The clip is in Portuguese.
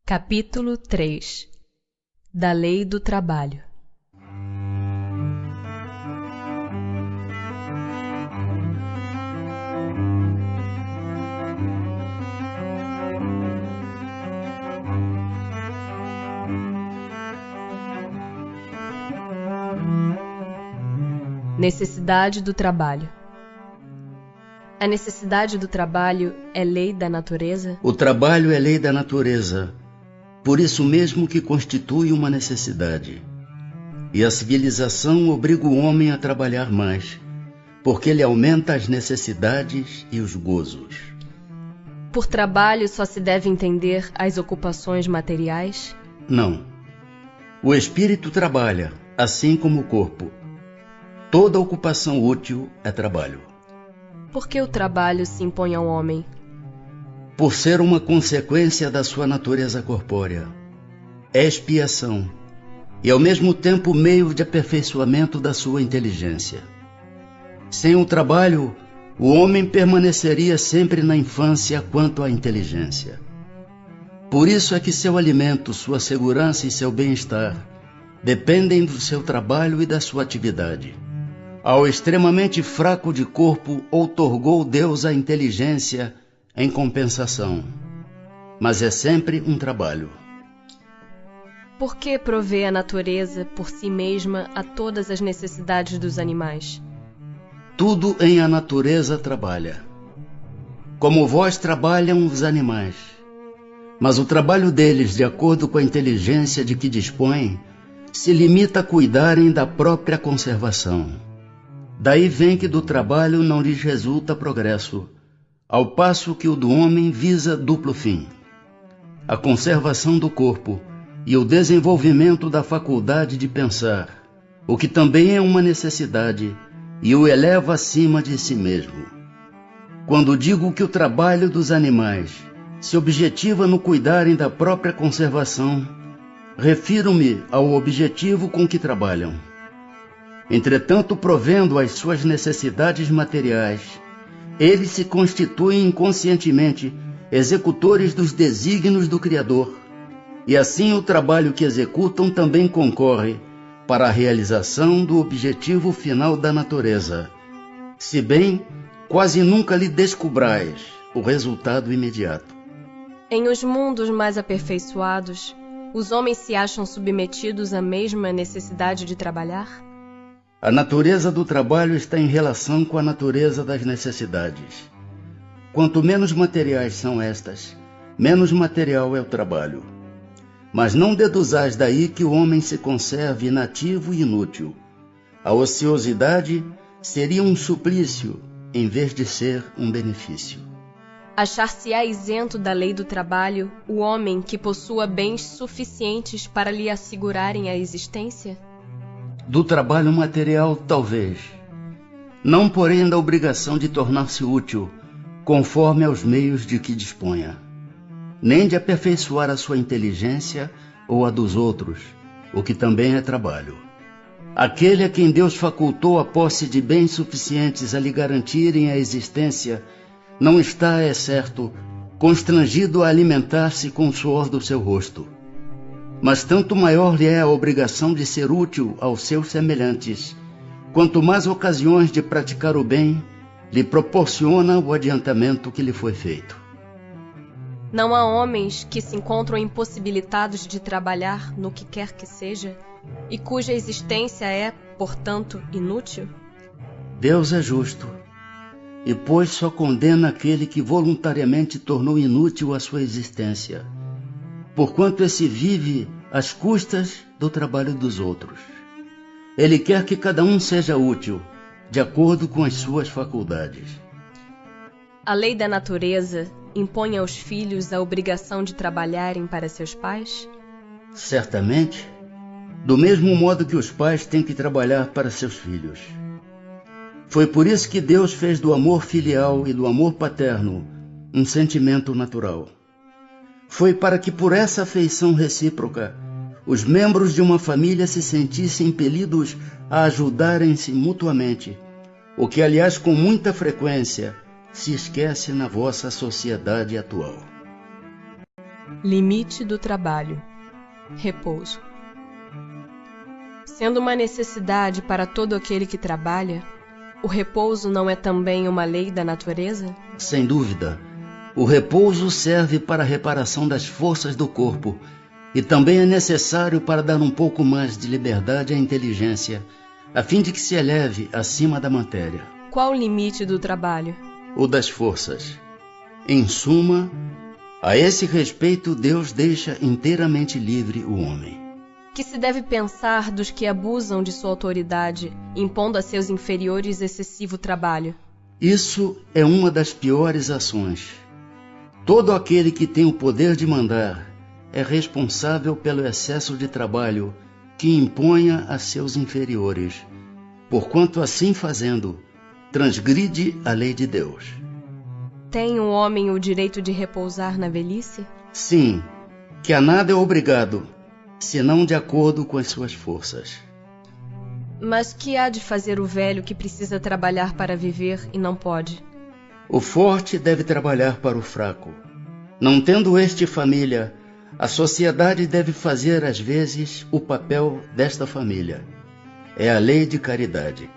Capítulo 3 da Lei do Trabalho. Necessidade do trabalho. A necessidade do trabalho é lei da natureza? O trabalho é lei da natureza, por isso mesmo que constitui uma necessidade. E a civilização obriga o homem a trabalhar mais, porque ele aumenta as necessidades e os gozos. Por trabalho só se deve entender as ocupações materiais? Não. O espírito trabalha, assim como o corpo. Toda ocupação útil é trabalho. Por que o trabalho se impõe ao homem? Por ser uma consequência da sua natureza corpórea. É expiação e ao mesmo tempo meio de aperfeiçoamento da sua inteligência. Sem o trabalho, o homem permaneceria sempre na infância quanto à inteligência. Por isso é que seu alimento, sua segurança e seu bem-estar dependem do seu trabalho e da sua atividade. Ao extremamente fraco de corpo, outorgou Deus a inteligência em compensação. Mas é sempre um trabalho. Por que provê a natureza por si mesma a todas as necessidades dos animais? Tudo em a natureza trabalha. Como vós trabalham os animais. Mas o trabalho deles, de acordo com a inteligência de que dispõem, se limita a cuidarem da própria conservação. Daí vem que do trabalho não lhes resulta progresso, ao passo que o do homem visa duplo fim: a conservação do corpo e o desenvolvimento da faculdade de pensar, o que também é uma necessidade e o eleva acima de si mesmo. Quando digo que o trabalho dos animais se objetiva no cuidarem da própria conservação, refiro-me ao objetivo com que trabalham. Entretanto, provendo as suas necessidades materiais, eles se constituem inconscientemente executores dos desígnios do Criador, e assim o trabalho que executam também concorre para a realização do objetivo final da natureza, se bem quase nunca lhe descubrais o resultado imediato. Em os mundos mais aperfeiçoados, os homens se acham submetidos à mesma necessidade de trabalhar? A natureza do trabalho está em relação com a natureza das necessidades. Quanto menos materiais são estas, menos material é o trabalho. Mas não deduzais daí que o homem se conserve inativo e inútil. A ociosidade seria um suplício, em vez de ser um benefício. Achar-se-á isento da lei do trabalho o homem que possua bens suficientes para lhe assegurarem a existência? Do trabalho material, talvez. Não, porém, da obrigação de tornar-se útil, conforme aos meios de que disponha. Nem de aperfeiçoar a sua inteligência ou a dos outros, o que também é trabalho. Aquele a quem Deus facultou a posse de bens suficientes a lhe garantirem a existência, não está, é certo, constrangido a alimentar-se com o suor do seu rosto. Mas tanto maior lhe é a obrigação de ser útil aos seus semelhantes, quanto mais ocasiões de praticar o bem lhe proporciona o adiantamento que lhe foi feito. Não há homens que se encontram impossibilitados de trabalhar no que quer que seja, e cuja existência é, portanto, inútil? Deus é justo, e pois só condena aquele que voluntariamente tornou inútil a sua existência, porquanto esse vive às custas do trabalho dos outros. Ele quer que cada um seja útil, de acordo com as suas faculdades. A lei da natureza impõe aos filhos a obrigação de trabalharem para seus pais? Certamente, do mesmo modo que os pais têm que trabalhar para seus filhos. Foi por isso que Deus fez do amor filial e do amor paterno um sentimento natural. Foi para que por essa afeição recíproca os membros de uma família se sentissem impelidos a ajudarem-se mutuamente, o que, aliás, com muita frequência se esquece na vossa sociedade atual. Limite do trabalho. Repouso. Sendo uma necessidade para todo aquele que trabalha, o repouso não é também uma lei da natureza? Sem dúvida. O repouso serve para a reparação das forças do corpo e também é necessário para dar um pouco mais de liberdade à inteligência, a fim de que se eleve acima da matéria. Qual o limite do trabalho? O das forças. Em suma, a esse respeito, Deus deixa inteiramente livre o homem. Que se deve pensar dos que abusam de sua autoridade, impondo a seus inferiores excessivo trabalho? Isso é uma das piores ações. Todo aquele que tem o poder de mandar é responsável pelo excesso de trabalho que imponha a seus inferiores, porquanto assim fazendo, transgride a lei de Deus. Tem o homem o direito de repousar na velhice? Sim, que a nada é obrigado, senão de acordo com as suas forças. Mas que há de fazer o velho que precisa trabalhar para viver e não pode? O forte deve trabalhar para o fraco. Não tendo este família, a sociedade deve fazer às vezes o papel desta família. É a lei de caridade.